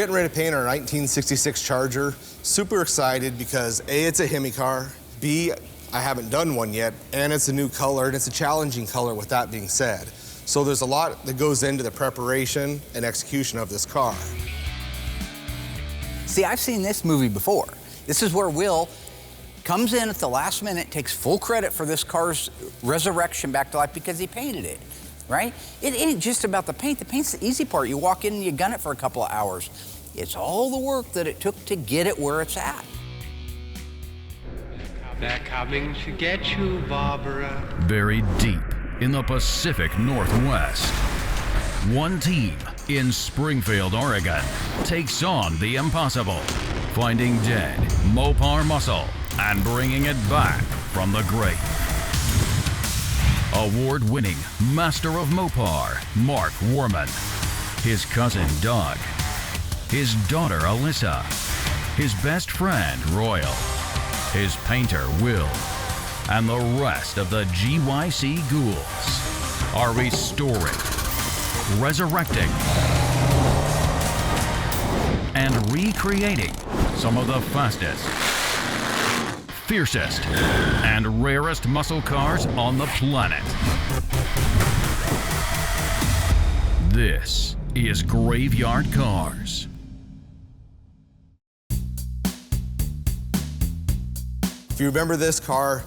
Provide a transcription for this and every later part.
getting ready to paint our 1966 Charger. Super excited because A, it's a Hemi car, B, I haven't done one yet, and it's a new color, and it's a challenging color with that being said. So there's a lot that goes into the preparation and execution of this car. See, I've seen this movie before. This is where Will comes in at the last minute, takes full credit for this car's resurrection back to life because he painted it, right? It ain't just about the paint. The paint's the easy part. You walk in and you gun it for a couple of hours. It's all the work that it took to get it where it's at. They're coming to get you, Barbara. Buried deep in the Pacific Northwest, one team in Springfield, Oregon, takes on the impossible, finding dead Mopar muscle and bringing it back from the grave. Award-winning master of Mopar, Mark Worman, his cousin Doug, his daughter Alyssa, his best friend Royal, his painter Will, and the rest of the GYC ghouls are restoring, resurrecting, and recreating some of the fastest, fiercest, and rarest muscle cars on the planet. This is Graveyard Carz. If you remember this car,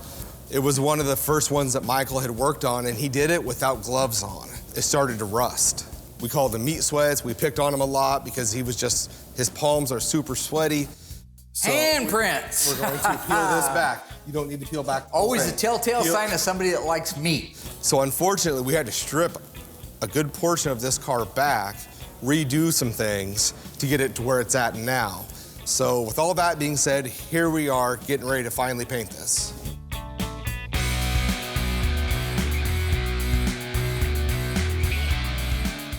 it was one of the first ones that Michael had worked on, and he did it without gloves on. It started to rust. We called them meat sweats. We picked on him a lot because he was just, his palms are super sweaty. So Handprints. We're going to peel this back. You don't need to peel back. Always a telltale sign of somebody that likes meat. So unfortunately, we had to strip a good portion of this car back, redo some things to get it to where it's at now. So with all that being said, here we are getting ready to finally paint this.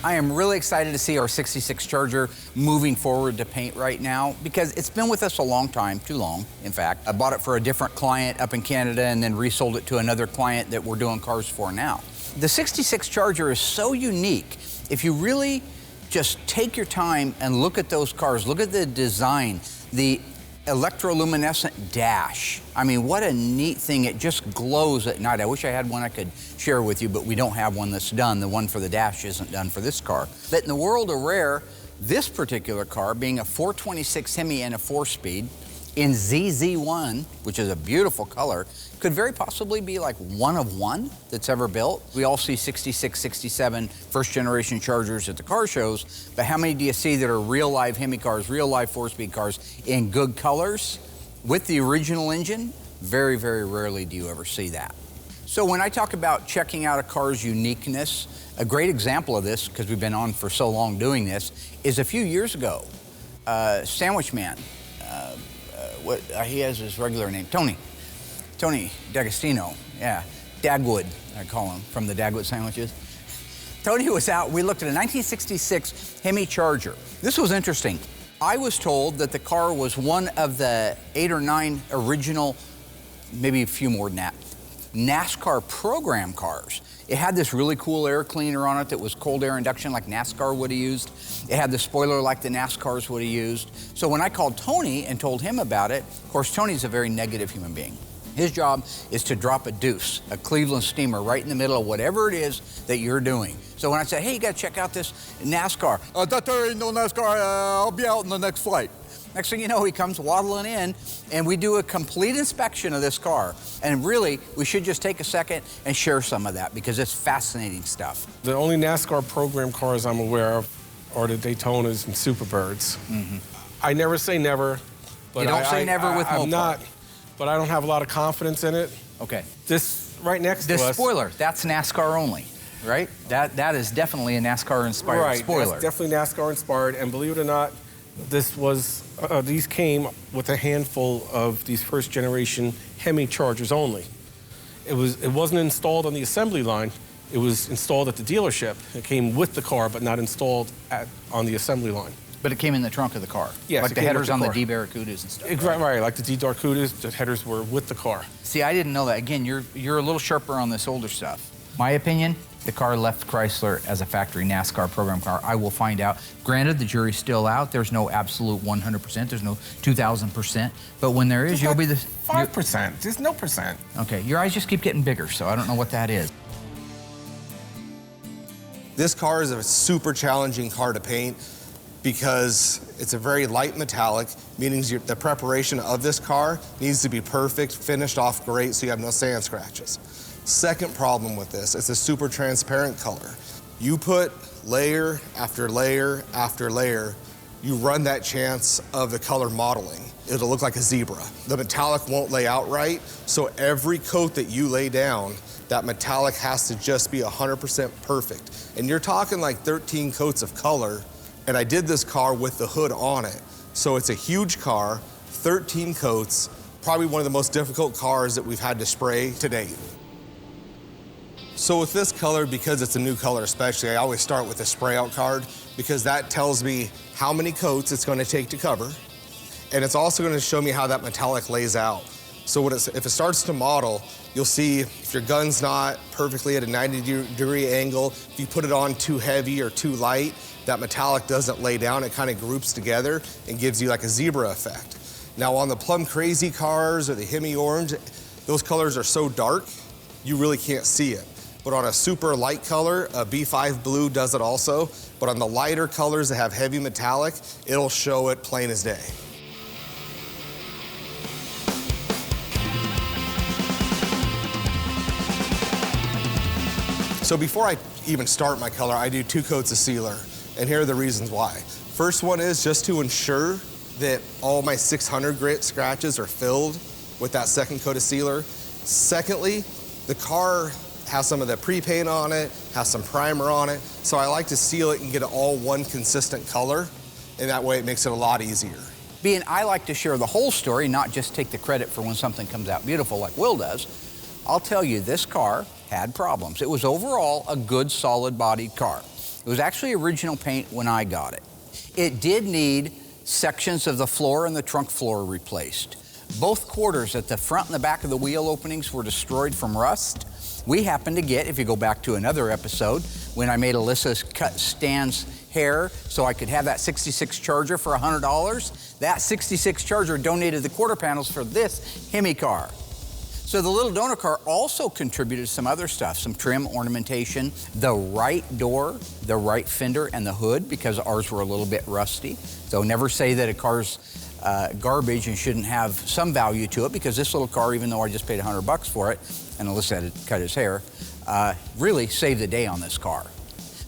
I am really excited to see our 66 Charger moving forward to paint right now because it's been with us a long time, too long, in fact. I bought it for a different client up in Canada and then resold it to another client that we're doing cars for now. The 66 Charger is so unique. If you really just take your time and look at those cars, look at the design, the electroluminescent dash. I mean, what a neat thing. It just glows at night. I wish I had one I could share with you, but we don't have one that's done. The one for the dash isn't done for this car. But in the world of rare, this particular car, being a 426 Hemi and a 4-speed in ZZ1, which is a beautiful color, could very possibly be like one of one that's ever built. We all see 66, 67 first-generation Chargers at the car shows, but how many do you see that are real live Hemi cars, real live 4-speed cars in good colors with the original engine? Very, very rarely do you ever see that. So when I talk about checking out a car's uniqueness, a great example of this, because we've been on for so long doing this, is a few years ago, Sandwich Man, he has his regular name, Tony D'Agostino, yeah, Dagwood, I call him, from the Dagwood sandwiches. Tony was out, we looked at a 1966 Hemi Charger. This was interesting. I was told that the car was one of the 8 or 9 original, maybe a few more than that, NASCAR program cars. It had this really cool air cleaner on it that was cold air induction like NASCAR would have used. It had the spoiler like the NASCARs would have used. So when I called Tony and told him about it, of course, Tony's a very negative human being. His job is to drop a deuce, a Cleveland steamer, right in the middle of whatever it is that you're doing. So when I say, hey, you gotta check out this NASCAR. There ain't no NASCAR, I'll be out in the next flight. Next thing you know, he comes waddling in, and we do a complete inspection of this car. And really, we should just take a second and share some of that because it's fascinating stuff. The only NASCAR program cars I'm aware of are the Daytonas and Superbirds. Mm-hmm. I never say never. But you don't say never with Mopar. I'm not, but I don't have a lot of confidence in it. Okay. This right next to us. The spoiler, that's NASCAR only, right? That is definitely a NASCAR-inspired spoiler. Right, that's definitely NASCAR-inspired, and believe it or not, this was, these came with a handful of these first-generation Hemi Chargers only. It wasn't installed on the assembly line. It was installed at the dealership. It came with the car, but not installed on the assembly line. But it came in the trunk of the car? Yes, like the headers on the D-Barracudas and stuff? Right, like the D-Barracudas, the headers were with the car. See, I didn't know that. Again, you're a little sharper on this older stuff. My opinion, the car left Chrysler as a factory NASCAR program car. I will find out. Granted, the jury's still out. There's no absolute 100%. There's no 2,000%. But when there is, you'll be the 5%. There's no percent. Okay, your eyes just keep getting bigger, so I don't know what that is. This car is a super challenging car to paint because it's a very light metallic, meaning the preparation of this car needs to be perfect, finished off great so you have no sand scratches. Second problem with this, it's a super transparent color. You put layer after layer after layer, you run that chance of the color modeling. It'll look like a zebra. The metallic won't lay out right, so every coat that you lay down, that metallic has to just be 100% perfect. And you're talking like 13 coats of color, and I did this car with the hood on it. So it's a huge car, 13 coats, probably one of the most difficult cars that we've had to spray to date. So with this color, because it's a new color especially, I always start with a spray out card because that tells me how many coats it's going to take to cover. And it's also going to show me how that metallic lays out. So if it starts to model, you'll see if your gun's not perfectly at a 90-degree angle, if you put it on too heavy or too light, that metallic doesn't lay down. It kind of groups together and gives you like a zebra effect. Now on the Plum Crazy cars or the Hemi Orange, those colors are so dark, you really can't see it. But on a super light color, a B5 blue does it also. But on the lighter colors that have heavy metallic, it'll show it plain as day. So before I even start my color, I do 2 coats of sealer. And here are the reasons why. First one is just to ensure that all my 600 grit scratches are filled with that second coat of sealer. Secondly, the car has some of the pre-paint on it, has some primer on it, so I like to seal it and get it all one consistent color, and that way it makes it a lot easier. Being I like to share the whole story, not just take the credit for when something comes out beautiful like Will does, I'll tell you this car had problems. It was overall a good, solid-bodied car. It was actually original paint when I got it. It did need sections of the floor and the trunk floor replaced. Both quarters at the front and the back of the wheel openings were destroyed from rust. We happened to get, if you go back to another episode, when I made Alyssa's cut Stan's hair so I could have that 66 Charger for $100, that 66 Charger donated the quarter panels for this Hemi car. So the little donor car also contributed some other stuff, some trim, ornamentation, the right door, the right fender, and the hood, because ours were a little bit rusty. So never say that a car's garbage and shouldn't have some value to it, because this little car, even though I just paid $100 for it, and Alyssa had to cut his hair, really saved the day on this car.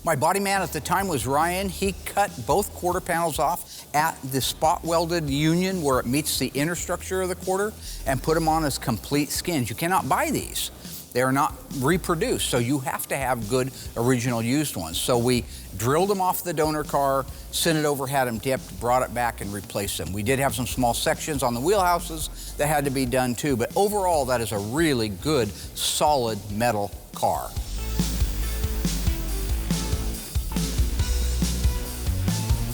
My body man at the time was Ryan. He cut both quarter panels off at the spot welded union where it meets the inner structure of the quarter and put them on as complete skins. You cannot buy these. They are not reproduced, so you have to have good original used ones. So we drilled them off the donor car, sent it over, had them dipped, brought it back and replaced them. We did have some small sections on the wheelhouses that had to be done too, but overall that is a really good, solid metal car.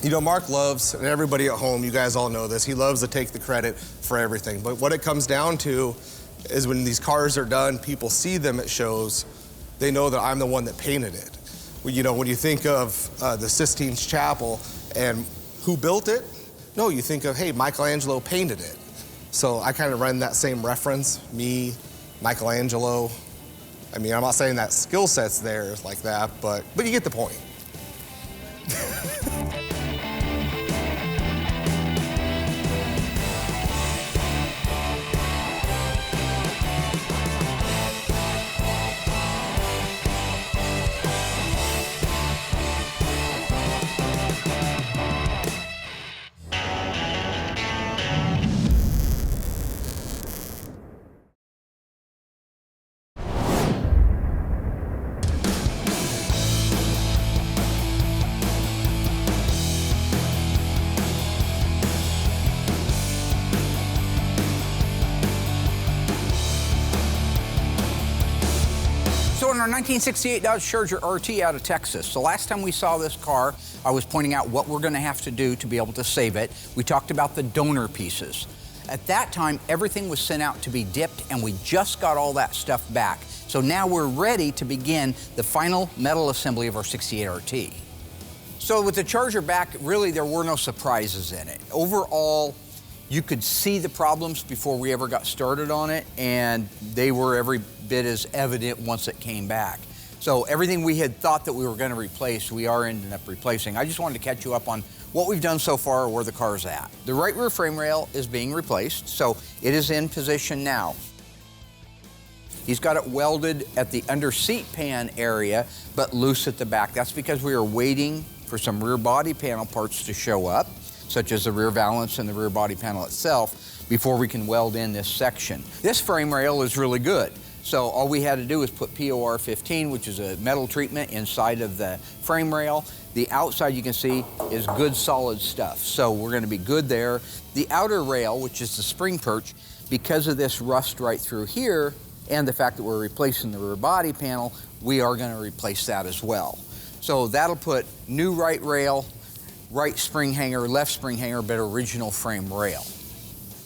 You know, Mark loves, and everybody at home, you guys all know this, he loves to take the credit for everything. But what it comes down to is when these cars are done, people see them at shows, they know that I'm the one that painted it. You know, when you think of the Sistine Chapel and who built it, no, you think of, hey, Michelangelo painted it. So I kind of run that same reference, me, Michelangelo. I mean, I'm not saying that skill set's there like that, but you get the point. So in our 1968 Dodge Charger RT out of Texas, the last time we saw this car, I was pointing out what we're going to have to do to be able to save it. We talked about the donor pieces. At that time, everything was sent out to be dipped, and we just got all that stuff back. So now we're ready to begin the final metal assembly of our 68RT. So with the Charger back, really there were no surprises in it. Overall, you could see the problems before we ever got started on it, and they were every bit as evident once it came back. So everything we had thought that we were going to replace, we are ending up replacing. I just wanted to catch you up on what we've done so far, where the car's at. The right rear frame rail is being replaced, so it is in position now. He's got it welded at the under seat pan area, but loose at the back. That's because we were waiting for some rear body panel parts to show up, such as the rear valance and the rear body panel itself, before we can weld in this section. This frame rail is really good. So all we had to do is put POR 15, which is a metal treatment, inside of the frame rail. The outside, you can see, is good solid stuff. So we're gonna be good there. The outer rail, which is the spring perch, because of this rust right through here, and the fact that we're replacing the rear body panel, we are gonna replace that as well. So that'll put new right rail, right spring hanger, left spring hanger, but original frame rail.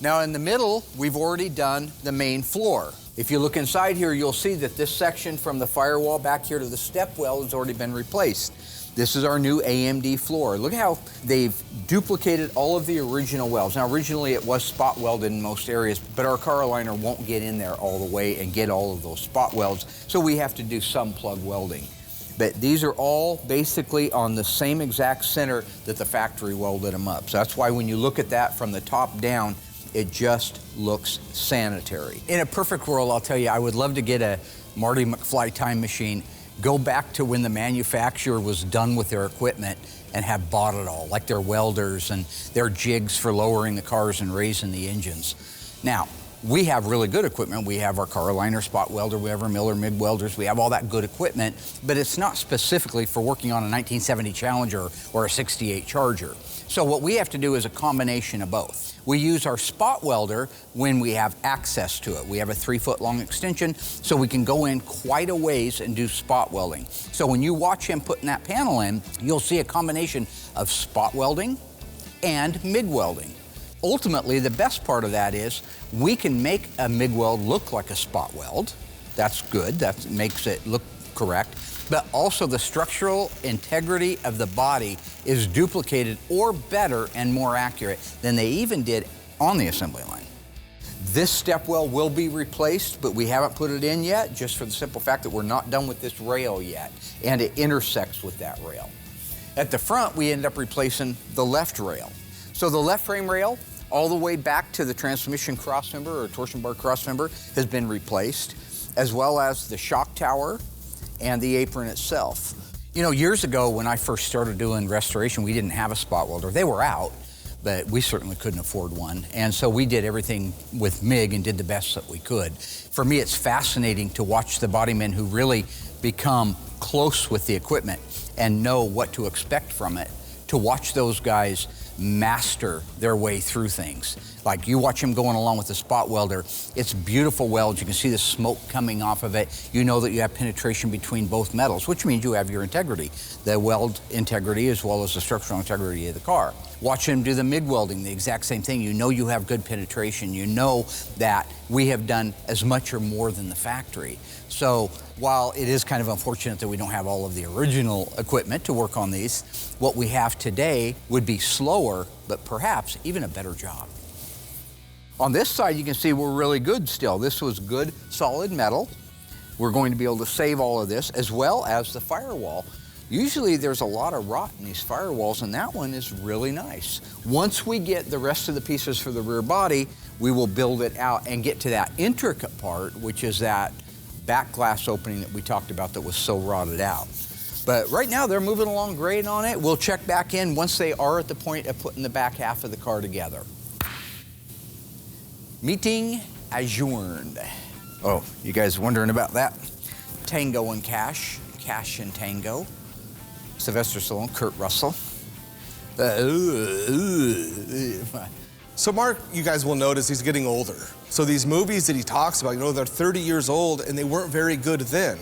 Now in the middle, we've already done the main floor. If you look inside here, you'll see that this section from the firewall back here to the step well has already been replaced. This is our new AMD floor. Look how they've duplicated all of the original welds. Now originally it was spot welded in most areas, but our car aligner won't get in there all the way and get all of those spot welds, so we have to do some plug welding. But these are all basically on the same exact center that the factory welded them up. So that's why when you look at that from the top down, it just looks sanitary. In a perfect world, I'll tell you, I would love to get a Marty McFly time machine, go back to when the manufacturer was done with their equipment and have bought it all, like their welders and their jigs for lowering the cars and raising the engines. Now, we have really good equipment. We have our car aligner, spot welder, we have our Miller MIG welders, we have all that good equipment, but it's not specifically for working on a 1970 Challenger or a 68 Charger. So what we have to do is a combination of both. We use our spot welder when we have access to it. We have a 3-foot long extension, so we can go in quite a ways and do spot welding. So when you watch him putting that panel in, you'll see a combination of spot welding and MIG welding. Ultimately, the best part of that is we can make a MIG weld look like a spot weld. That's good, that makes it look correct. But also the structural integrity of the body is duplicated or better and more accurate than they even did on the assembly line. This step well will be replaced, but we haven't put it in yet, just for the simple fact that we're not done with this rail yet, and it intersects with that rail. At the front, we end up replacing the left rail. So the left frame rail, all the way back to the transmission crossmember or torsion bar crossmember, has been replaced, as well as the shock tower and the apron itself. You know, years ago when I first started doing restoration, we didn't have a spot welder. They were out, but we certainly couldn't afford one. And so we did everything with MIG and did the best that we could. For me, it's fascinating to watch the bodymen who really become close with the equipment and know what to expect from it, to watch those guys master their way through things. Like you watch him going along with the spot welder, it's beautiful welds. You can see the smoke coming off of it. You know that you have penetration between both metals, which means you have your integrity, the weld integrity as well as the structural integrity of the car. Watch him do the MIG welding, the exact same thing. You know you have good penetration. You know that we have done as much or more than the factory. So while it is kind of unfortunate that we don't have all of the original equipment to work on these, what we have today would be slower, but perhaps even a better job. On this side, you can see we're really good still. This was good, solid metal. We're going to be able to save all of this, as well as the firewall. Usually there's a lot of rot in these firewalls, and that one is really nice. Once we get the rest of the pieces for the rear body, we will build it out and get to that intricate part, which is that back glass opening that we talked about that was so rotted out. But right now they're moving along great on it. We'll check back in once they are at the point of putting the back half of the car together. Meeting adjourned. Oh, you guys wondering about that? Tango and Cash, Cash and Tango. Sylvester Stallone, Kurt Russell. So Mark, you guys will notice he's getting older. So these movies that he talks about, you know, they're 30 years old and they weren't very good then.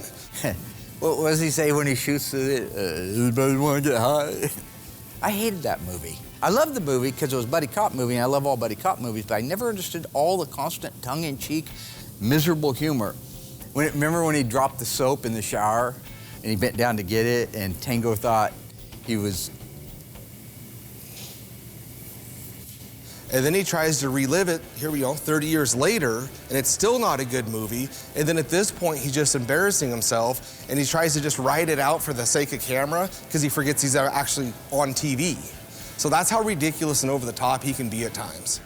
What does he say when he shoots it? Anybody want to get high? I hated that movie. I love the movie because it was a buddy cop movie, and I love all buddy cop movies, but I never understood all the constant tongue-in-cheek, miserable humor. Remember when he dropped the soap in the shower, and he bent down to get it, and Tango thought he was... And then he tries to relive it, here we go, 30 years later, and it's still not a good movie. And then at this point, he's just embarrassing himself, and he tries to just write it out for the sake of camera, because he forgets he's actually on TV. So that's how ridiculous and over the top he can be at times.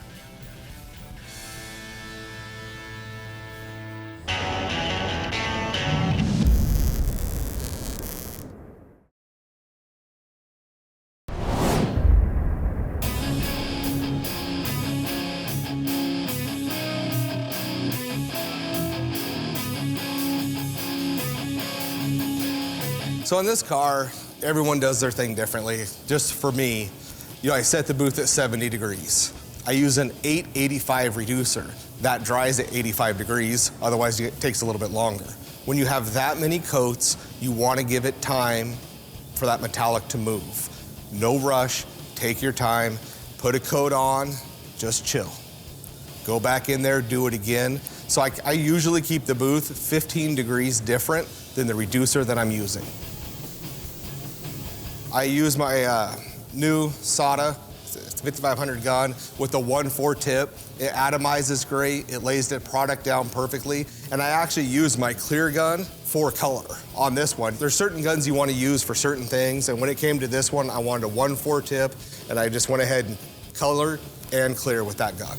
So in this car, everyone does their thing differently. Just for me, I set the booth at 70 degrees. I use an 885 reducer. That dries at 85 degrees, otherwise it takes a little bit longer. When you have that many coats, you want to give it time for that metallic to move. No rush, take your time, put a coat on, just chill. Go back in there, do it again. So I usually keep the booth 15 degrees different than the reducer that I'm using. I use my new SATA, it's a 5500 gun with the 1/4 tip. It atomizes great, it lays the product down perfectly, and I actually use my clear gun for color on this one. There's certain guns you want to use for certain things, and when it came to this one, I wanted a 1/4 tip, and I just went ahead and colored and clear with that gun.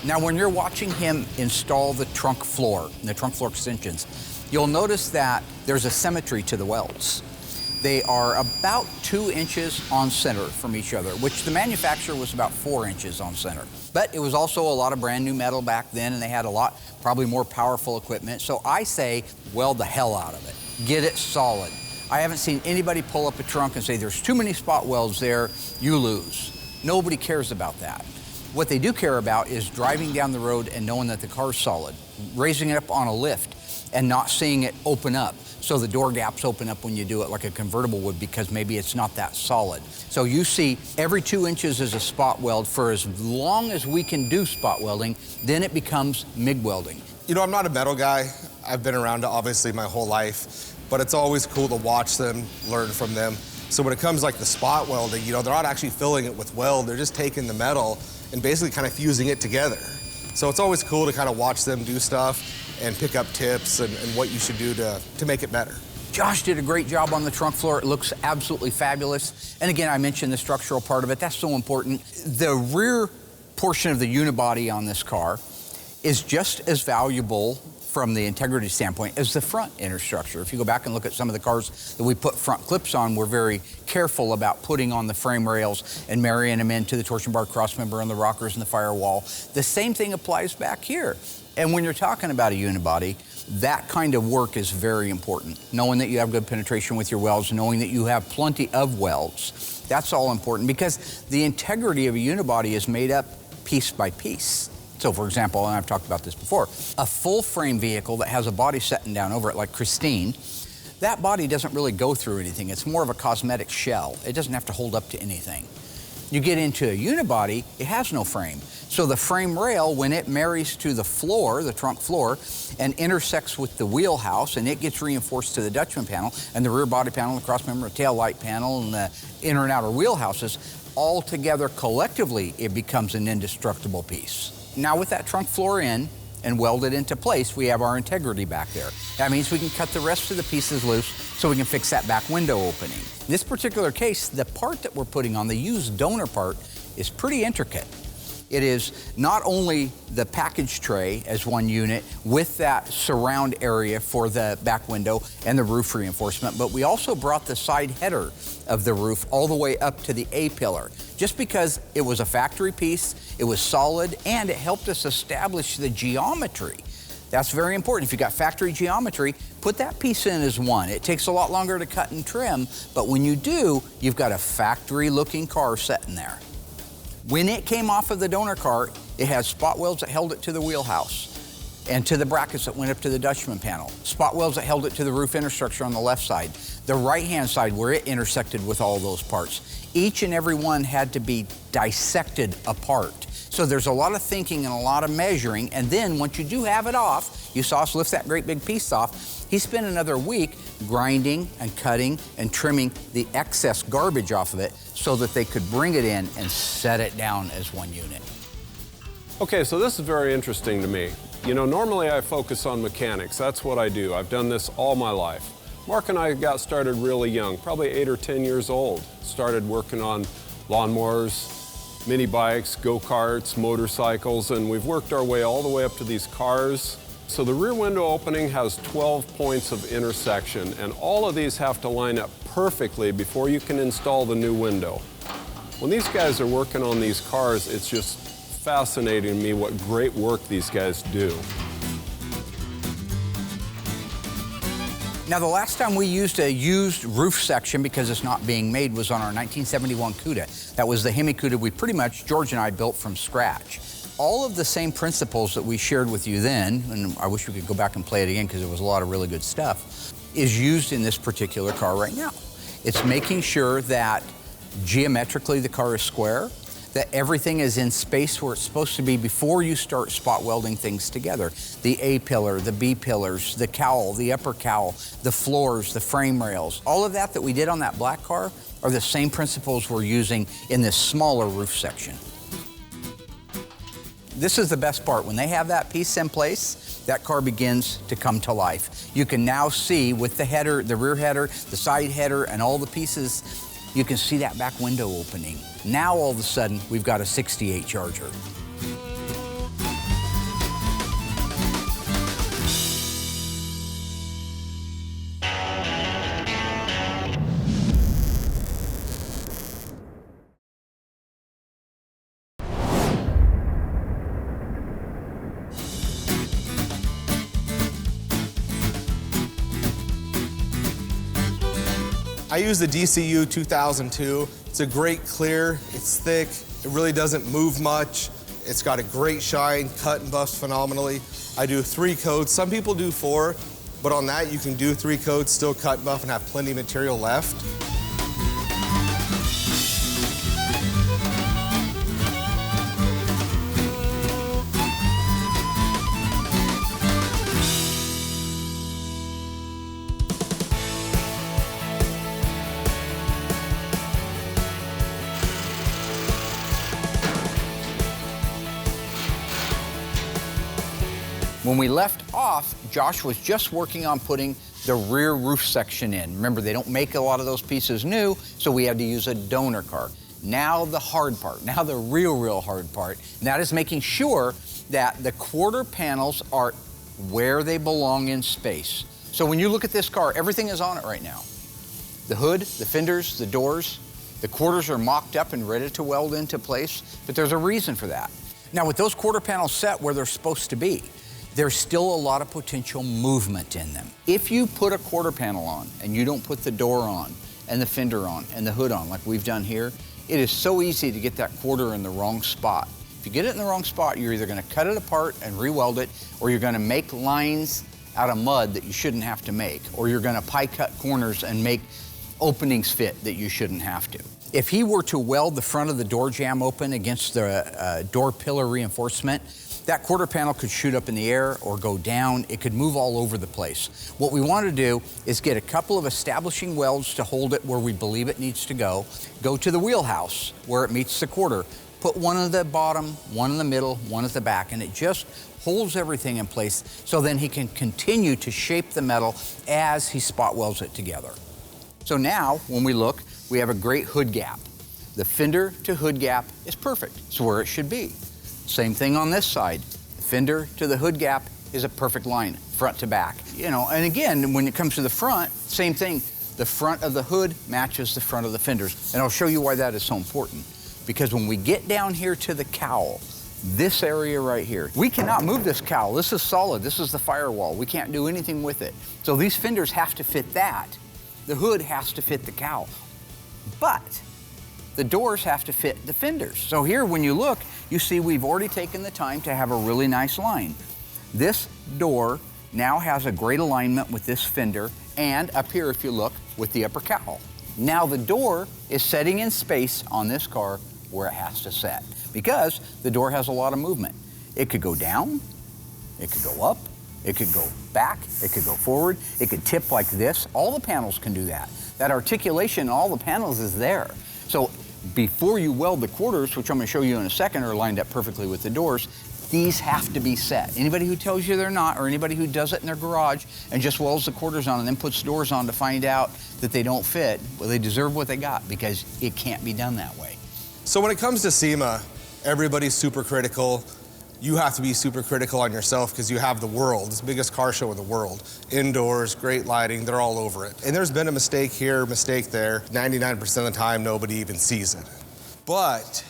Now, when you're watching him install the trunk floor, the trunk floor extensions, you'll notice that there's a symmetry to the welds. They are about 2 inches on center from each other, which the manufacturer was about 4 inches on center. But it was also a lot of brand new metal back then, and they had a lot, probably more powerful equipment. So I say, weld the hell out of it. Get it solid. I haven't seen anybody pull up a trunk and say, there's too many spot welds there, you lose. Nobody cares about that. What they do care about is driving down the road and knowing that the car's solid, raising it up on a lift and not seeing it open up. So the door gaps open up when you do it like a convertible would because maybe it's not that solid. So you see every 2 inches is a spot weld for as long as we can do spot welding, then it becomes MIG welding. I'm not a metal guy. I've been around it obviously my whole life, but it's always cool to watch them, learn from them. So when it comes like the spot welding, they're not actually filling it with weld, they're just taking the metal and basically kind of fusing it together. So it's always cool to kind of watch them do stuff and pick up tips and what you should do to make it better. Josh did a great job on the trunk floor. It looks absolutely fabulous. And again, I mentioned the structural part of it. That's so important. The rear portion of the unibody on this car is just as valuable from the integrity standpoint as the front inner structure. If you go back and look at some of the cars that we put front clips on, we're very careful about putting on the frame rails and marrying them into the torsion bar crossmember and the rockers and the firewall. The same thing applies back here. And when you're talking about a unibody, that kind of work is very important. Knowing that you have good penetration with your welds, knowing that you have plenty of welds, that's all important because the integrity of a unibody is made up piece by piece. So for example, and I've talked about this before, a full frame vehicle that has a body setting down over it like Christine, that body doesn't really go through anything. It's more of a cosmetic shell. It doesn't have to hold up to anything. You get into a unibody, it has no frame. So the frame rail, when it marries to the floor, the trunk floor, and intersects with the wheelhouse, and it gets reinforced to the Dutchman panel, and the rear body panel, the crossmember, the tail light panel, and the inner and outer wheelhouses, all together collectively, it becomes an indestructible piece. Now with that trunk floor in and welded into place, we have our integrity back there. That means we can cut the rest of the pieces loose so we can fix that back window opening. In this particular case, the part that we're putting on, the used donor part, is pretty intricate. It is not only the package tray as one unit with that surround area for the back window and the roof reinforcement, but we also brought the side header of the roof all the way up to the A-pillar, just because it was a factory piece, it was solid, and it helped us establish the geometry. That's very important. If you got factory geometry, put that piece in as one. It takes a lot longer to cut and trim, but when you do, you've got a factory-looking car sitting there. When it came off of the donor car, it had spot welds that held it to the wheelhouse and to the brackets that went up to the Dutchman panel. Spot welds that held it to the roof interstructure on the left side. The right-hand side where it intersected with all those parts. Each and every one had to be dissected apart. So there's a lot of thinking and a lot of measuring, and then once you do have it off, you saw us lift that great big piece off, he spent another week grinding and cutting and trimming the excess garbage off of it so that they could bring it in and set it down as one unit. Okay, so this is very interesting to me. You know, normally I focus on mechanics. That's what I do. I've done this all my life. Mark and I got started really young, probably 8 or 10 years old. Started working on lawnmowers, mini bikes, go-karts, motorcycles, and we've worked our way all the way up to these cars. So the rear window opening has 12 points of intersection, and all of these have to line up perfectly before you can install the new window. When these guys are working on these cars, it's just fascinating to me what great work these guys do. Now, the last time we used a used roof section because it's not being made was on our 1971 Cuda. That was the Hemi Cuda we pretty much, George and I, built from scratch. All of the same principles that we shared with you then, and I wish we could go back and play it again because there was a lot of really good stuff, is used in this particular car right now. It's making sure that geometrically the car is square, that everything is in space where it's supposed to be before you start spot welding things together. The A pillar, the B pillars, the cowl, the upper cowl, the floors, the frame rails, all of that we did on that black car are the same principles we're using in this smaller roof section. This is the best part. When they have that piece in place, that car begins to come to life. You can now see with the header, the rear header, the side header, and all the pieces, you can see that back window opening. Now, all of a sudden, we've got a 68 Charger. I use the DCU 2002. It's a great clear, it's thick, it really doesn't move much. It's got a great shine, cut and buffs phenomenally. I do 3 coats, some people do 4, but on that you can do 3 coats, still cut and buff and have plenty of material left. When we left off, Josh was just working on putting the rear roof section in. Remember, they don't make a lot of those pieces new, so we had to use a donor car. Now the hard part, now the real hard part, and that is making sure that the quarter panels are where they belong in space. So when you look at this car, everything is on it right now. The hood, the fenders, the doors, the quarters are mocked up and ready to weld into place, but there's a reason for that. Now with those quarter panels set where they're supposed to be, there's still a lot of potential movement in them. If you put a quarter panel on and you don't put the door on and the fender on and the hood on like we've done here, it is so easy to get that quarter in the wrong spot. If you get it in the wrong spot, you're either gonna cut it apart and re-weld it, or you're gonna make lines out of mud that you shouldn't have to make, or you're gonna pie cut corners and make openings fit that you shouldn't have to. If he were to weld the front of the door jamb open against the door pillar reinforcement, that quarter panel could shoot up in the air or go down. It could move all over the place. What we want to do is get a couple of establishing welds to hold it where we believe it needs to go to the wheelhouse where it meets the quarter, put one at the bottom, one in the middle, one at the back, and it just holds everything in place so then he can continue to shape the metal as he spot welds it together. So now, when we look, we have a great hood gap. The fender to hood gap is perfect. It's where it should be. Same thing on this side. The fender to the hood gap is a perfect line, front to back. You know, and again, when it comes to the front, same thing. The front of the hood matches the front of the fenders. And I'll show you why that is so important. Because when we get down here to the cowl, this area right here, we cannot move this cowl. This is solid. This is the firewall. We can't do anything with it. So these fenders have to fit that. The hood has to fit the cowl. But the doors have to fit the fenders. So here, when you look, you see we've already taken the time to have a really nice line. This door now has a great alignment with this fender, and up here, if you look, with the upper cowl. Now the door is setting in space on this car where it has to set, because the door has a lot of movement. It could go down, it could go up, it could go back, it could go forward, it could tip like this. All the panels can do that. That articulation in all the panels is there. So before you weld the quarters, which I'm going to show you in a second, are lined up perfectly with the doors, these have to be set. Anybody who tells you they're not, or anybody who does it in their garage and just welds the quarters on and then puts doors on to find out that they don't fit, well, they deserve what they got, because it can't be done that way. So when it comes to SEMA, everybody's super critical. You have to be super critical on yourself because you have the world. It's the biggest car show in the world. Indoors, great lighting, they're all over it. And there's been a mistake here, mistake there. 99% of the time, nobody even sees it. But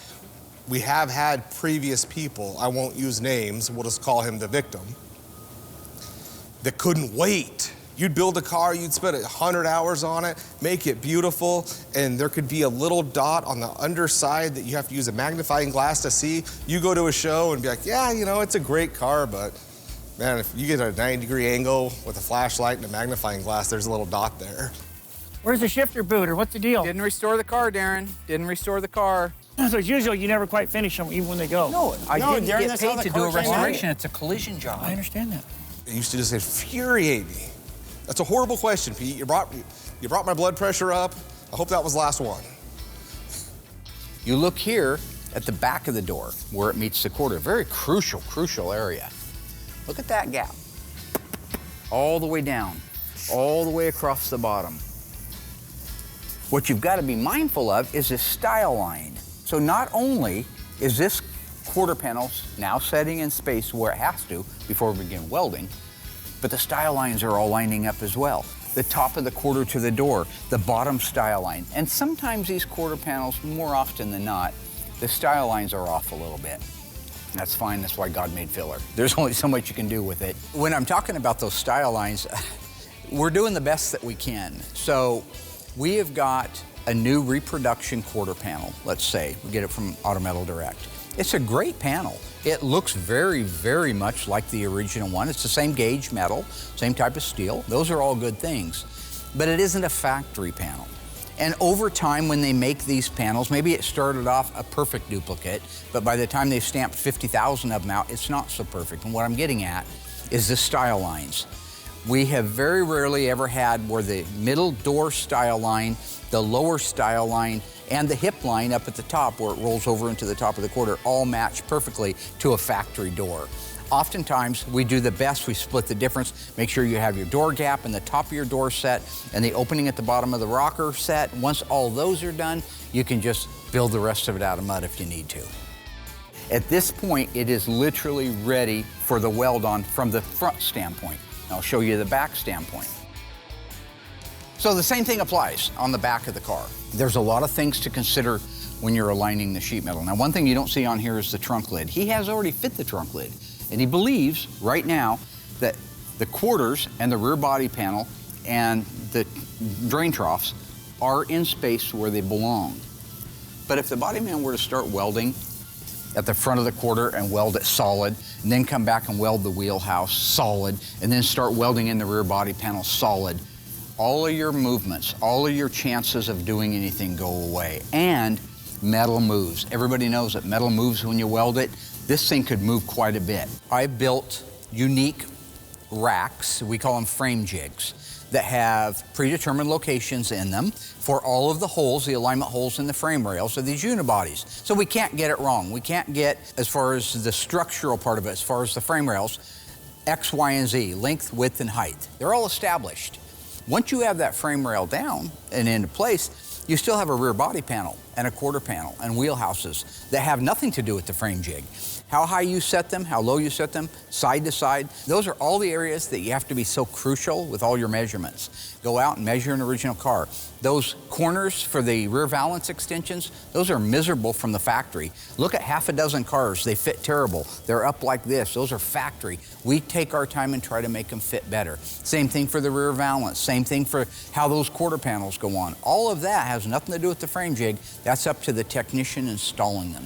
we have had previous people, I won't use names, we'll just call him the victim, that couldn't wait. You'd build a car, you'd spend 100 hours on it, make it beautiful, and there could be a little dot on the underside that you have to use a magnifying glass to see. You go to a show and be like, yeah, you know, it's a great car, but man, if you get a 90-degree angle with a flashlight and a magnifying glass, there's a little dot there. Where's the shifter boot, or what's the deal? Didn't restore the car, Darren. Didn't restore the car. So as usual, you never quite finish them, even when they go. No, I didn't Darren, get that's how paid the to do a car came out. restoration. It's a collision job. I understand that. It used to just infuriate me. That's a horrible question, Pete. You brought my blood pressure up. I hope that was the last one. You look here at the back of the door where it meets the quarter. Very crucial area. Look at that gap. All the way down, all the way across the bottom. What you've got to be mindful of is this style line. So not only is this quarter panel now setting in space where it has to before we begin welding, but the style lines are all lining up as well. The top of the quarter to the door, the bottom style line. And sometimes these quarter panels, more often than not, the style lines are off a little bit. That's fine, that's why God made filler. There's only so much you can do with it. When I'm talking about those style lines, we're doing the best that we can. So we have got a new reproduction quarter panel, let's say. We get it from Autometal Direct. It's a great panel. It looks very much like the original one. It's the same gauge metal, same type of steel. Those are all good things. But it isn't a factory panel. And over time, when they make these panels, maybe it started off a perfect duplicate, but by the time they've stamped 50,000 of them out, it's not so perfect. And what I'm getting at is the style lines. We have very rarely ever had where the middle door style line, the lower style line, and the hip line up at the top where it rolls over into the top of the quarter all match perfectly to a factory door. Oftentimes, we do the best, we split the difference, make sure you have your door gap and the top of your door set and the opening at the bottom of the rocker set. Once all those are done, you can just build the rest of it out of mud if you need to. At this point, it is literally ready for the weld on from the front standpoint. I'll show you the back standpoint. So the same thing applies on the back of the car. There's a lot of things to consider when you're aligning the sheet metal. Now, one thing you don't see on here is the trunk lid. He has already fit the trunk lid, and he believes right now that the quarters and the rear body panel and the drain troughs are in space where they belong. But if the body man were to start welding at the front of the quarter and weld it solid, and then come back and weld the wheelhouse solid, and then start welding in the rear body panel solid, all of your movements, all of your chances of doing anything go away. And metal moves. Everybody knows that metal moves when you weld it. This thing could move quite a bit. I built unique racks, we call them frame jigs, that have predetermined locations in them for all of the holes, the alignment holes in the frame rails of these unibodies. So we can't get it wrong. We can't get, as far as the structural part of it, as far as the frame rails, X, Y, and Z, length, width, and height. They're all established. Once you have that frame rail down and into place, you still have a rear body panel and a quarter panel and wheelhouses that have nothing to do with the frame jig. How high you set them, how low you set them, side to side. Those are all the areas that you have to be so crucial with all your measurements. Go out and measure an original car. Those corners for the rear valance extensions, those are miserable from the factory. Look at half a dozen cars, they fit terrible. They're up like this, those are factory. We take our time and try to make them fit better. Same thing for the rear valance, same thing for how those quarter panels go on. All of that has nothing to do with the frame jig. That's up to the technician installing them.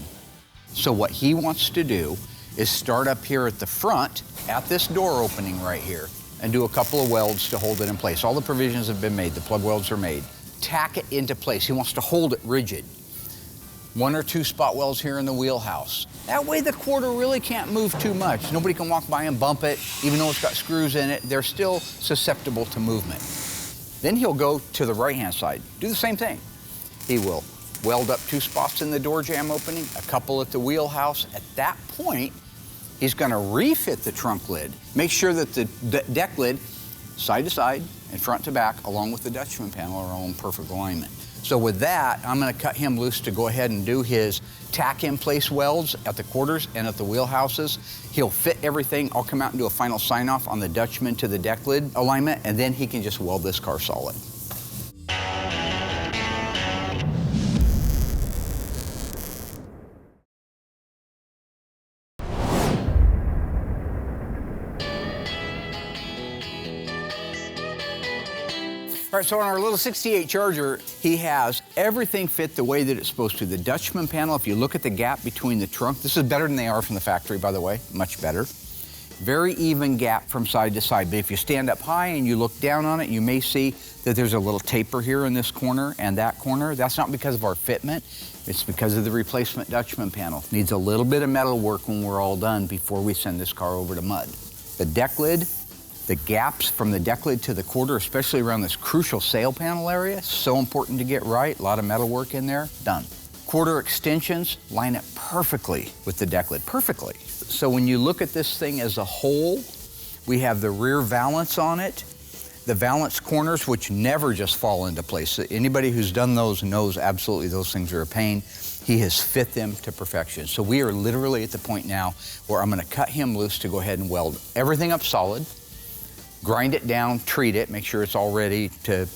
So what he wants to do is start up here at the front, at this door opening right here, and do a couple of welds to hold it in place. All the provisions have been made, the plug welds are made. Tack it into place. He wants to hold it rigid. 1 or 2 spot welds here in the wheelhouse. That way the quarter really can't move too much. Nobody can walk by and bump it, even though it's got screws in it. They're still susceptible to movement. Then he'll go to the right-hand side, do the same thing. He will weld up 2 spots in the door jamb opening, a couple at the wheelhouse. At that point, he's gonna refit the trunk lid. Make sure that the deck lid, side to side and front to back, along with the Dutchman panel, are all in perfect alignment. So with that, I'm gonna cut him loose to go ahead and do his tack in place welds at the quarters and at the wheelhouses. He'll fit everything. I'll come out and do a final sign off on the Dutchman to the deck lid alignment, and then he can just weld this car solid. All right, so on our little 68 Charger, he has everything fit the way that it's supposed to. The Dutchman panel, if you look at the gap between the trunk, this is better than they are from the factory, by the way, much better. Very even gap from side to side, but if you stand up high and you look down on it, you may see that there's a little taper here in this corner and that corner. That's not because of our fitment, it's because of the replacement Dutchman panel. Needs a little bit of metal work when we're all done before we send this car over to mud. The deck lid, the gaps from the deck lid to the quarter, especially around this crucial sail panel area, so important to get right. A lot of metal work in there, done. Quarter extensions line up perfectly with the deck lid, perfectly. So when you look at this thing as a whole, we have the rear valance on it, the valance corners, which never just fall into place. Anybody who's done those knows absolutely those things are a pain. He has fit them to perfection. So we are literally at the point now where I'm gonna cut him loose to go ahead and weld everything up solid, grind it down, treat it, make sure it's all ready to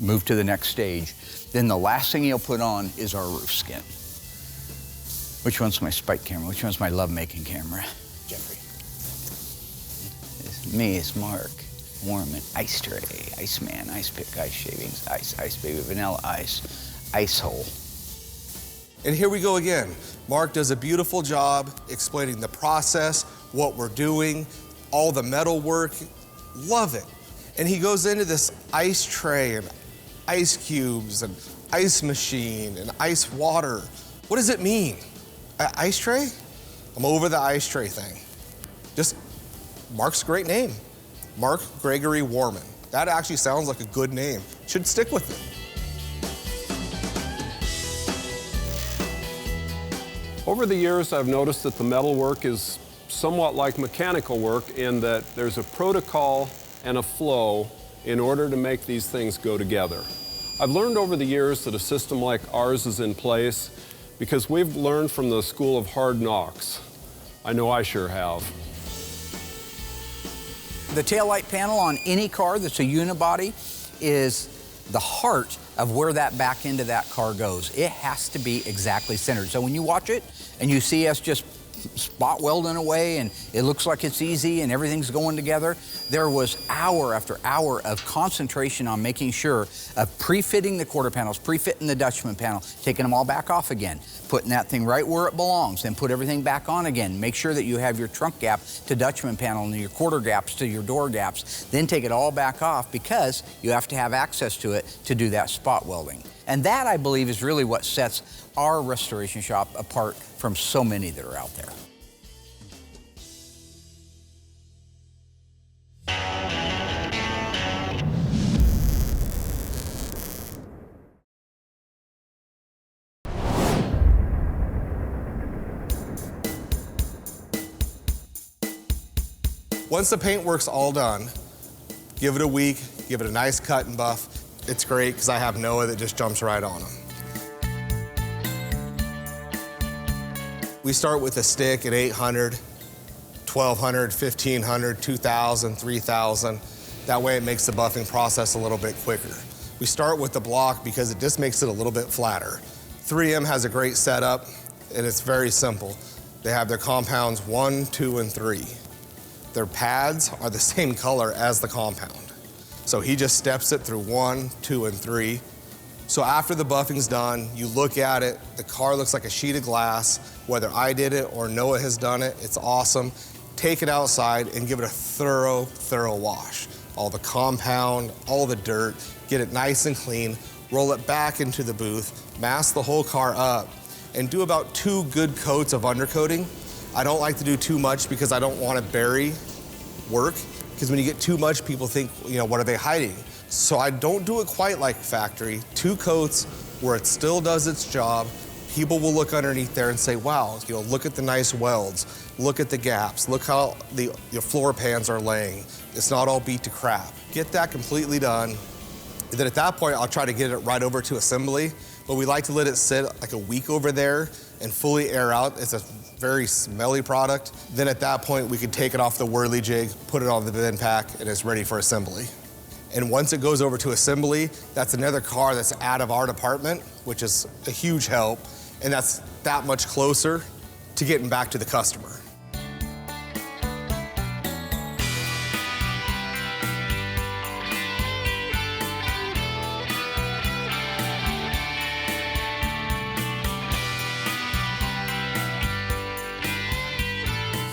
move to the next stage. Then the last thing he'll put on is our roof skin. Which one's my spike camera? Which one's my love-making camera? Jeffrey. It's me, it's Mark. Warman, ice tray, ice man, ice pick, ice shavings, ice baby, vanilla ice, ice hole. And here we go again. Mark does a beautiful job explaining the process, what we're doing, all the metal work. Love it. And he goes into this ice tray and ice cubes and ice machine and ice water. What does it mean? Ice tray? I'm over the ice tray thing. Just Mark's a great name. Mark Gregory Warman. That actually sounds like a good name. Should stick with it. Over the years, I've noticed that the metal work is somewhat like mechanical work in that there's a protocol and a flow in order to make these things go together. I've learned over the years that a system like ours is in place because we've learned from the school of hard knocks. I know I sure have. The taillight panel on any car that's a unibody is the heart of where that back end of that car goes. It has to be exactly centered. So when you watch it and you see us just spot welding away and it looks like it's easy and everything's going together, there was hour after hour of concentration on making sure of pre-fitting the quarter panels, pre-fitting the Dutchman panel, taking them all back off again, putting that thing right where it belongs, then put everything back on again. Make sure that you have your trunk gap to Dutchman panel and your quarter gaps to your door gaps, then take it all back off because you have to have access to it to do that spot welding. And that, I believe, is really what sets our restoration shop apart from so many that are out there. Once the paintwork's all done, give it a week, give it a nice cut and buff. It's great because I have Noah that just jumps right on them. We start with a stick at 800, 1200, 1500, 2000, 3000. That way it makes the buffing process a little bit quicker. We start with the block because it just makes it a little bit flatter. 3M has a great setup, and it's very simple. They have their compounds 1, 2, and 3. Their pads are the same color as the compound. So he just steps it through 1, 2, and 3. So after the buffing's done, you look at it, the car looks like a sheet of glass. Whether I did it or Noah has done it, it's awesome. Take it outside and give it a thorough wash. All the compound, all the dirt, get it nice and clean, roll it back into the booth, mask the whole car up, and do about 2 good coats of undercoating. I don't like to do too much because I don't want to bury work, because when you get too much, people think, you know, what are they hiding? So I don't do it quite like factory. 2 coats where it still does its job. People will look underneath there and say, wow, you know, look at the nice welds, look at the gaps, look how the floor pans are laying. It's not all beat to crap. Get that completely done. And then at that point, I'll try to get it right over to assembly, but we like to let it sit like a week over there and fully air out. It's a very smelly product. Then at that point, we can take it off the whirly jig, put it on the bin pack, and it's ready for assembly. And once it goes over to assembly, that's another car that's out of our department, which is a huge help, and that's that much closer to getting back to the customer.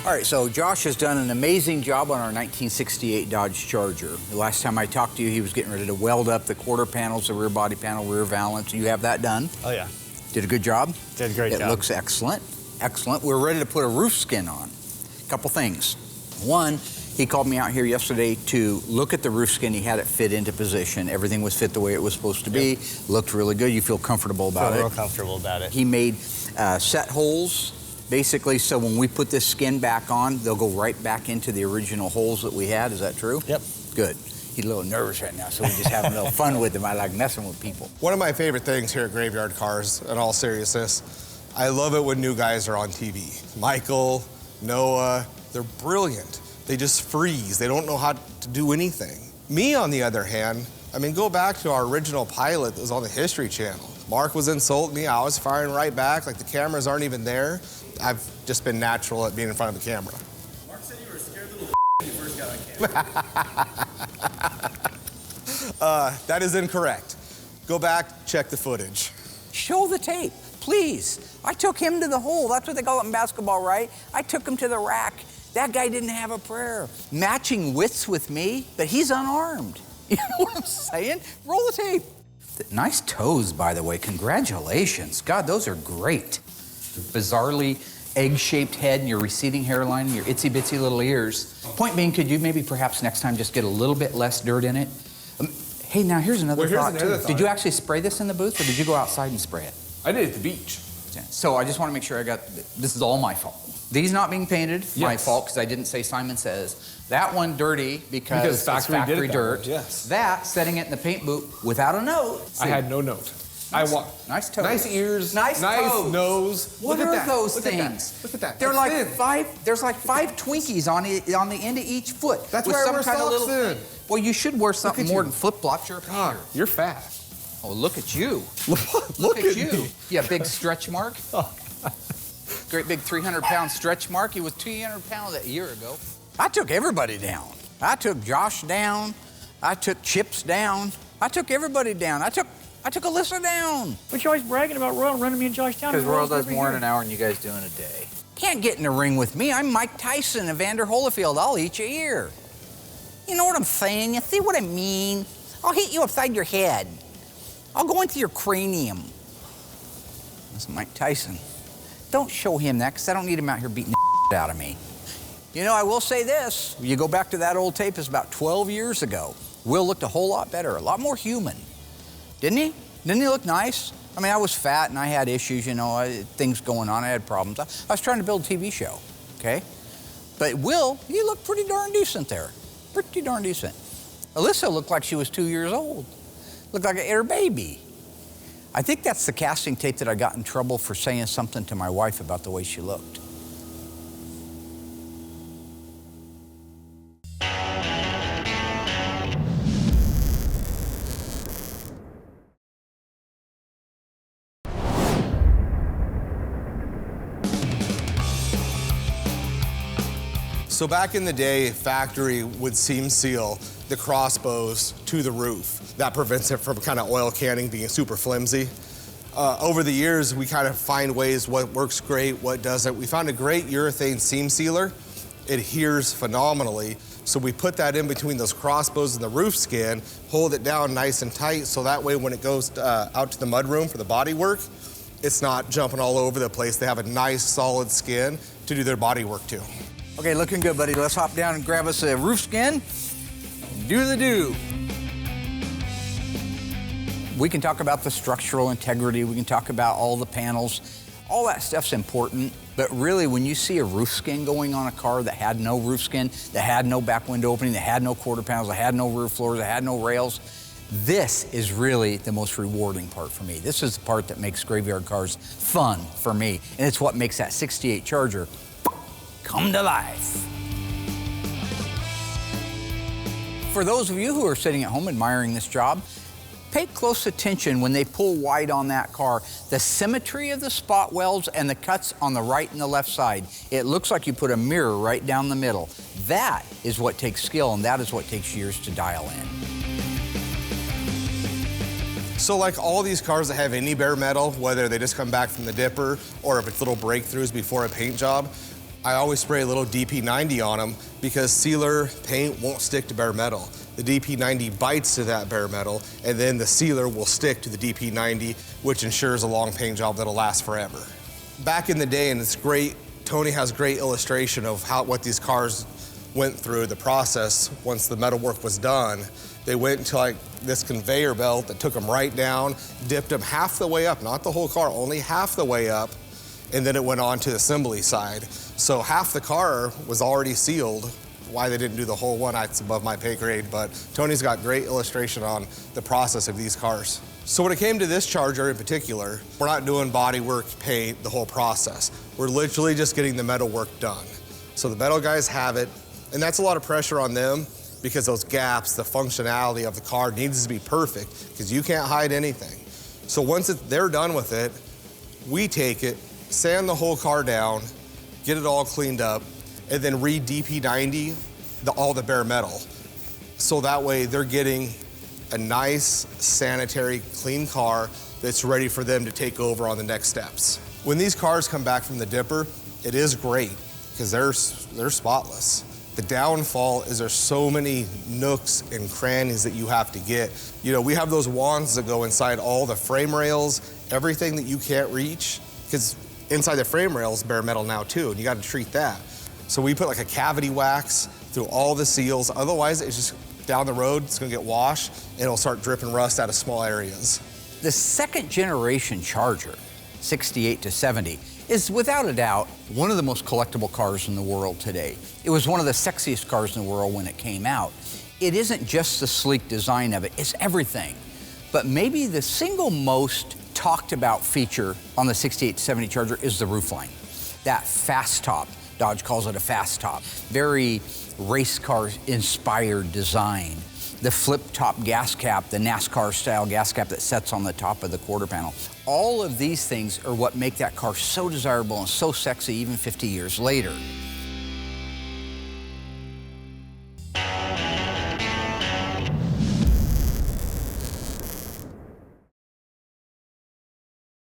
All right, so Josh has done an amazing job on our 1968 Dodge Charger. The last time I talked to you, he was getting ready to weld up the quarter panels, the rear body panel, rear valance. You have that done? Oh, yeah. Did a good job? Did a great job. It looks excellent. Excellent. We're ready to put a roof skin on. A couple things. One, he called me out here yesterday to look at the roof skin. He had it fit into position. Everything was fit the way it was supposed to be. Yep. Looked really good. You feel comfortable about it? Real comfortable about it. He made set holes, basically, so when we put this skin back on, they'll go right back into the original holes that we had. Is that true? Yep. Good. He's a little nervous right now, so we just having a little fun with him. I like messing with people. One of my favorite things here at Graveyard Cars, in all seriousness, I love it when new guys are on TV. Michael, Noah, they're brilliant. They just freeze. They don't know how to do anything. Me, on the other hand, I mean, go back to our original pilot that was on the History Channel. Mark was insulting me, I was firing right back, like the cameras aren't even there. I've just been natural at being in front of the camera. Mark said you were a scared little when you first got on camera. That is incorrect. Go back, check the footage. Show the tape, please. I took him to the hole. That's what they call it in basketball, right? I took him to the rack. That guy didn't have a prayer. Matching widths with me, but he's unarmed. You know what I'm saying? Roll the tape. Nice toes, by the way. Congratulations. God, those are great. Bizarrely egg-shaped head and your receding hairline and your itsy-bitsy little ears. Point being, could you maybe perhaps next time just get a little bit less dirt in it? Hey, now here's another thought, too. Did you actually spray this in the booth, or did you go outside and spray it? I did at the beach. So I just want to make sure I got, this is all my fault. These not being painted, my Yes. fault, because I didn't say Simon Says. That one dirty because it's factory did factory it that dirt. way, yes. That, setting it in the paint booth without a note. I had no note. Nice toes. Nice ears. Nice toes. nose. What Look are at that. those Look at that. things? Look at that. They're That's like thin. five. There's like 5 Twinkies on the end of each foot. That's with why I some wear kind of socks little then. thing. Well, you should wear something at more you. than flip flops. You're a God, painter. you're fat. Oh, look at you. Look at you. me. Yeah, big stretch mark. Great big 300-pound stretch mark. He was 200 pounds a year ago. I took everybody down. I took Josh down. I took Chips down. I took everybody down. I took Alyssa down. But you're always bragging about Royal running me in Josh County. Because Royal does more in an hour than you guys do in a day. Can't get in the ring with me. I'm Mike Tyson of Vander Holyfield. I'll eat your ear. You know what I'm saying? You see what I mean? I'll hit you upside your head. I'll go into your cranium. That's Mike Tyson. Don't show him that, because I don't need him out here beating the out of me. You know, I will say this. You go back to that old tape, it's about 12 years ago. Will looked a whole lot better, a lot more human. Didn't he? Didn't he look nice? I mean, I was fat and I had issues, you know, things going on. I had problems. I was trying to build a TV show, okay? But Will, he looked pretty darn decent there. Pretty darn decent. Alyssa looked like she was 2 years old. Looked like her baby. I think that's the casting tape that I got in trouble for saying something to my wife about the way she looked. So back in the day, factory would seam seal the crossbows to the roof. That prevents it from kind of oil canning, being super flimsy. Over the years, we kind of find ways what works great, what doesn't. We found a great urethane seam sealer. It adheres phenomenally. So we put that in between those crossbows and the roof skin, hold it down nice and tight, so that way when it goes out to the mudroom for the body work, it's not jumping all over the place. They have a nice solid skin to do their body work to. Okay, looking good, buddy. Let's hop down and grab us a roof skin. Do the do. We can talk about the structural integrity. We can talk about all the panels. All that stuff's important, but really when you see a roof skin going on a car that had no roof skin, that had no back window opening, that had no quarter panels, that had no roof floors, that had no rails, this is really the most rewarding part for me. This is the part that makes graveyard cars fun for me, and it's what makes that 68 Charger come to life. For those of you who are sitting at home admiring this job, pay close attention when they pull wide on that car. The symmetry of the spot welds and the cuts on the right and the left side. It looks like you put a mirror right down the middle. That is what takes skill, and that is what takes years to dial in. So like all these cars that have any bare metal, whether they just come back from the dipper or if it's little breakthroughs before a paint job, I always spray a little DP90 on them because sealer paint won't stick to bare metal. The DP90 bites to that bare metal, and then the sealer will stick to the DP90, which ensures a long paint job that'll last forever. Back in the day, and it's great, Tony has great illustration of what these cars went through, the process once the metal work was done. They went into like this conveyor belt that took them right down, dipped them half the way up, not the whole car, only half the way up, and then it went on to the assembly side. So half the car was already sealed. Why they didn't do the whole one, it's above my pay grade, but Tony's got great illustration on the process of these cars. So when it came to this Charger in particular, we're not doing body work, paint, the whole process. We're literally just getting the metal work done. So the metal guys have it, and that's a lot of pressure on them because those gaps, the functionality of the car needs to be perfect because you can't hide anything. So once they're done with it, we take it, sand the whole car down, get it all cleaned up, and then re-DP90 all the bare metal. So that way they're getting a nice, sanitary, clean car that's ready for them to take over on the next steps. When these cars come back from the dipper, it is great because they're spotless. The downfall is there's so many nooks and crannies that you have to get. You know, we have those wands that go inside all the frame rails, everything that you can't reach, because inside the frame rails, bare metal now too, and you got to treat that. So we put like a cavity wax through all the seals. Otherwise, it's just down the road, it's gonna get washed, and it'll start dripping rust out of small areas. The second generation Charger, 68 to 70, is without a doubt one of the most collectible cars in the world today. It was one of the sexiest cars in the world when it came out. It isn't just the sleek design of it, it's everything. But maybe the single most talked about feature on the 68 to 70 Charger is the roofline. That fast top. Dodge calls it a fast top. Very race car inspired design. The flip top gas cap, the NASCAR style gas cap that sets on the top of the quarter panel. All of these things are what make that car so desirable and so sexy even 50 years later.